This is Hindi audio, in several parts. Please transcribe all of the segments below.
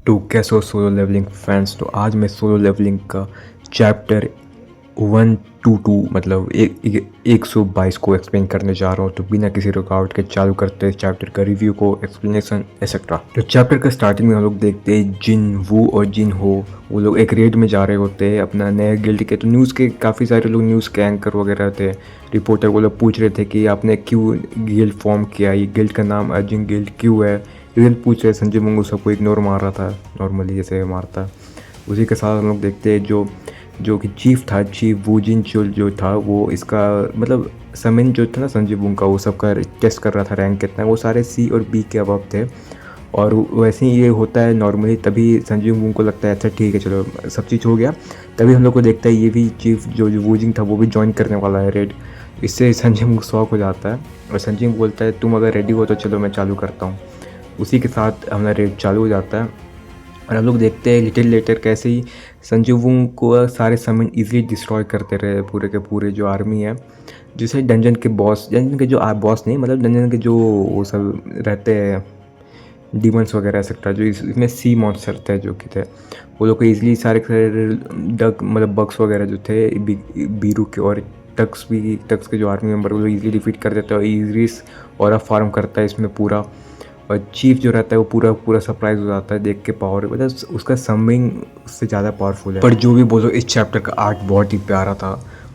तो कैसे हो सोलो लेवलिंग फैंस। तो आज मैं सोलो लेवलिंग का चैप्टर 122 मतलब 122 को एक्सप्लेन करने जा रहा हूँ। तो बिना किसी रुकावट के चालू करते हैं चैप्टर का रिव्यू को, एक्सप्लेनेशन एक्सेट्रा। तो चैप्टर का स्टार्टिंग में हम लोग देखते हैं जिन वू और जिन हो, वो लोग एक रेड में जा रहे होते हैं अपना नया गिल्ड के। तो न्यूज़ के काफ़ी सारे लोग, न्यूज़ के एंकर वगैरह थे, रिपोर्टर, वो लोग पूछ रहे थे कि आपने क्यों गिल्ड फॉर्म किया, ये गिल्ड का नाम अर्जुन गिल्ड क्यों है, रीजन पूछ रहे। संजय मुंगू सबको इग्नोर मार रहा था नॉर्मली जैसे मारता। उसी के साथ हम लोग देखते हैं जो कि चीफ था, चीफ वूजिन चुल जो था, वो इसका मतलब समिन जो था ना संजय मुंग का, वो सबका टेस्ट कर रहा था रैंक कितना है। वो सारे सी और बी के अबव थे और वैसे ही ये होता है नॉर्मली। तभी संजय मुंग को लगता है अच्छा ठीक है चलो सब चीज़ हो गया। तभी हम लोग को देखता है ये भी चीफ जो वूजिंग था वो भी ज्वाइन करने वाला है रेड। इससे संजय मुंग शौक हो जाता है और संजय मुंग बोलता है तुम अगर रेडी हो तो चलो मैं चालू करता हूँ। उसी के साथ हमारा रेड चालू हो जाता है और हम लोग देखते हैं लिटिल लेटर कैसे ही संजू वुंग को सारे समिन इजीली डिस्ट्रॉय करते रहे। पूरे के पूरे जो आर्मी है, जैसे डंजन के बॉस, डंजन के जो बॉस नहीं मतलब डंजन के जो वो सब रहते हैं डीमंस वगैरह एक्सेट्रा, जो इसमें सी मॉन्स्टर थे जो कि थे, वो लोग को ईजिली सारे डग मतलब बग्स वगैरह जो थे बीरू के और टक्स के जो आर्मी मेंबर वो लोग ईजिली डिफीट कर देते हैं। और ईजिली और फार्म करता है इसमें पूरा। और चीफ जो रहता है वो पूरा सरप्राइज हो जाता है देख के पावर, मतलब उसका समिंग उससे ज़्यादा पावरफुल है। पर जो भी बोलो इस चैप्टर का आर्ट बहुत ही प्यारा था।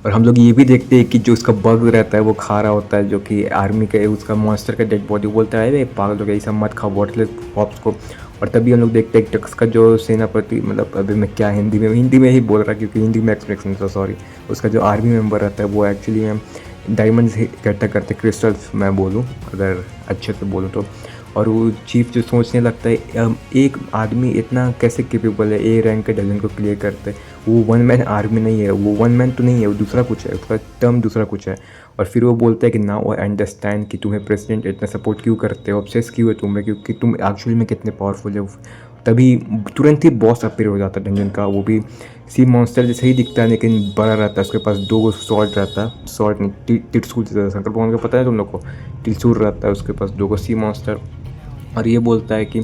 और हम लोग ये भी देखते हैं कि जो उसका बग रहता है वो खा रहा होता है, जो कि आर्मी का उसका मॉन्स्टर का डेड बॉडी, बोलता है अरे पागल हो गया, ये सब मत खाओ बॉटलेस पॉप्स को। और तभी हम लोग देखते हैं टक्स का जो सेनापति, मतलब अभी मैं क्या हिंदी में ही बोल रहा क्योंकि हिंदी में एक्सप्रेशन था सॉरी, उसका जो आर्मी मेंबर रहता है वो एक्चुअली में डायमंड्स इकट्ठा करते, क्रिस्टल्स मैं बोलूँ अगर अच्छे से बोलूँ तो। और वो चीफ जो सोचने लगता है एक आदमी इतना कैसे कैपेबल है ए रैंक के डजन को क्लियर करते। वो वन मैन आर्मी नहीं है, वो वन मैन तो नहीं है, वो दूसरा कुछ है, उसका टर्म दूसरा कुछ है। और फिर वो बोलता है कि नाउ आई अंडरस्टैंड कि तुम्हें प्रेसिडेंट इतना सपोर्ट क्यों करते हो, ऑब्सेस क्यों है तुम्हें, क्योंकि तुम एक्चुअली में कितने पावरफुल है। तभी तुरंत ही बॉस अपीयर हो जाता है डंजन का। वो भी सी मॉन्स्टर जैसे ही दिखता है लेकिन बड़ा रहता है, उसके पास 2 स्वॉर्ड रहता है, स्वॉर्ड नहीं त्रिशूल जैसा, शंकर भगवान को पता है तुम लोग को, त्रिशूल रहता है उसके पास 2 सी मॉन्स्टर। और ये बोलता है कि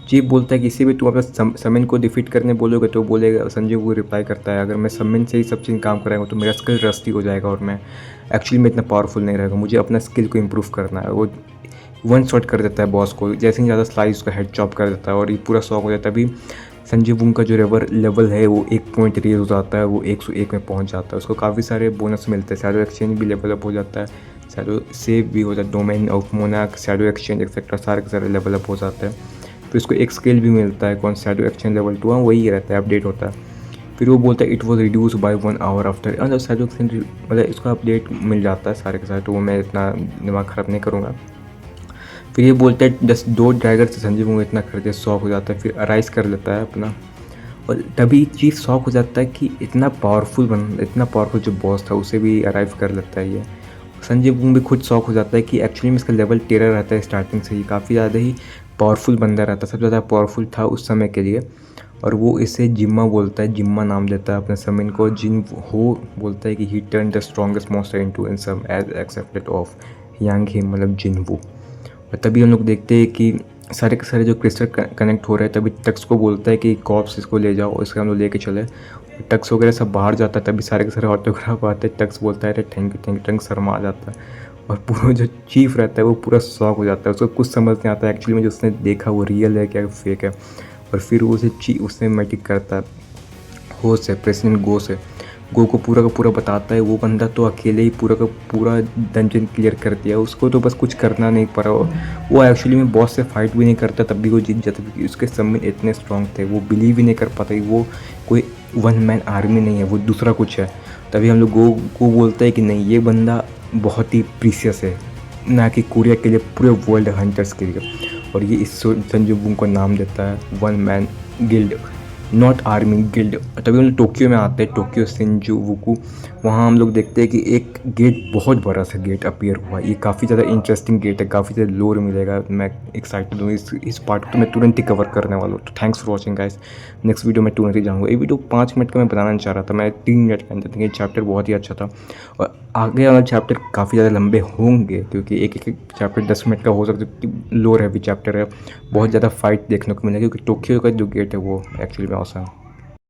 चीफ बोलता है कि इसी भी तुम अपना समिन को डिफीट करने बोलोगे तो बोलेगा, संजय वो रिप्लाई करता है अगर मैं समिन से ही सब चीज़ काम कराऊंगा तो मेरा स्किल रस्टी हो जाएगा और मैं एक्चुअली में इतना पावरफुल नहीं रहेगा, मुझे अपना स्किल को इम्प्रूव करना है। वो वन शॉट कर देता है बॉस को, जैसे ही ज़्यादा स्लाइस उसका हेड चॉप कर देता है और ये पूरा शॉक हो जाता है। तभी संजय वुंग का जो लेवल है वो 1 पॉइंट रेज हो जाता है, वो 101 में पहुंच जाता है। उसको काफ़ी सारे बोनस मिलते हैं, शैडो एक्सचेंज भी लेवल अप हो जाता है, शैडो सेव भी हो जाता है, domain of Monac, shadow exchange etcetera सारे के सारे लेवल अप हो जाते हैं। फिर उसको एक स्किल भी मिलता है, कौन शैडो एक्सचेंज लेवल 2 वही रहता है, अपडेट होता है। फिर वो बोलता है it was reduce by 1 hour after, मतलब शैडो एक्सचेंज मतलब इसका अपडेट मिल जाता है सारे के सारे, तो वो मैं इतना दिमाग ख़राब नहीं करूँगा। फिर ये बोलता है 2 ड्रैगर से संजय मुंह इतना खरीदे, शौक हो जाता है, फिर अराइज कर लेता है अपना। और तभी चीज़ शौक हो जाता है कि इतना पावरफुल जो बॉस था उसे भी अराइव कर लेता है ये। संजय बूम भी खुद शौक हो जाता है कि एक्चुअली में इसका लेवल 13 रहता है स्टार्टिंग से ही, काफ़ी ज़्यादा ही पावरफुल बंदा रहता है, सबसे ज़्यादा पावरफुल था उस समय के लिए। और वो इसे जिम्मा बोलता है, जिम्मा नाम देता है अपने समिन को। जिन हो बोलता है कि he turn the strongest monster into in some as accepted of young him, मतलब जिनवू। और तभी हम लोग देखते हैं कि सारे के सारे जो क्रिस्टल कनेक्ट हो रहे हैं। तभी टक्स को बोलता है कि कॉप्स इसको ले जाओ, इसके हम लोग लेके चले। टक्स वगैरह सब बाहर जाता है, तभी सारे के सारे ऑटोग्राफ आते हैं। टक्स बोलता है अरे थैंक यू, टक्स शर्मा जाता है। और पूरा जो चीफ रहता है वो पूरा शॉक हो जाता है, उसको कुछ समझ नहीं आता एक्चुअली में जो उसने देखा वो रियल है क्या फेक है। और फिर वो उससे मैटिक करता है, हो से प्रेसिडेंट गो को पूरा का पूरा बताता है। वो बंदा तो अकेले ही पूरा का पूरा डंजन क्लियर कर दिया, उसको तो बस कुछ करना नहीं पड़ा। वो एक्चुअली में बॉस से फाइट भी नहीं करता तब भी वो जीत जाता, क्योंकि उसके समिन इतने स्ट्रांग थे, वो बिलीव ही नहीं कर पाता कि वो कोई वन मैन आर्मी नहीं है, वो दूसरा कुछ है। तभी हम लोग गो को बोलते हैं कि नहीं ये बंदा बहुत ही प्रीसियस है, ना कि कोरिया के लिए, पूरे वर्ल्ड हंटर्स के लिए। और ये इस संजू बूम को नाम देता है one man guild, not army guild. तभी हम लोग टोक्यो में आते हैं, टोक्यो शिंजुवुकु। वहाँ हम लोग देखते हैं कि एक गेट, बहुत बड़ा सा गेट अपीयर हुआ। ये काफ़ी ज़्यादा इंटरेस्टिंग गेट है, काफ़ी ज़्यादा लोर मिलेगा, मैं एक्साइटेड हूँ। इस पार्ट को तो मैं तुरंत ही कवर करने वाला हूँ। तो thanks for watching guys, next video मैं तुरंत ही जाऊँगा। ये वीडियो 5 मिनट का मैं बनाना चाह रहा था, मैं 3 मिनट का अंदर, ये चैप्टर बहुत ही अच्छा था। और आगे वाला चैप्टर काफ़ी ज़्यादा लंबे होंगे, क्योंकि एक चैप्टर 10 मिनट का हो सकता है, लोर हैवी चैप्टर है। बहुत ज़्यादा फाइट देखने को मिलेगी, क्योंकि टोक्यो का जो गेट है वो एक्चुअली में औसम है।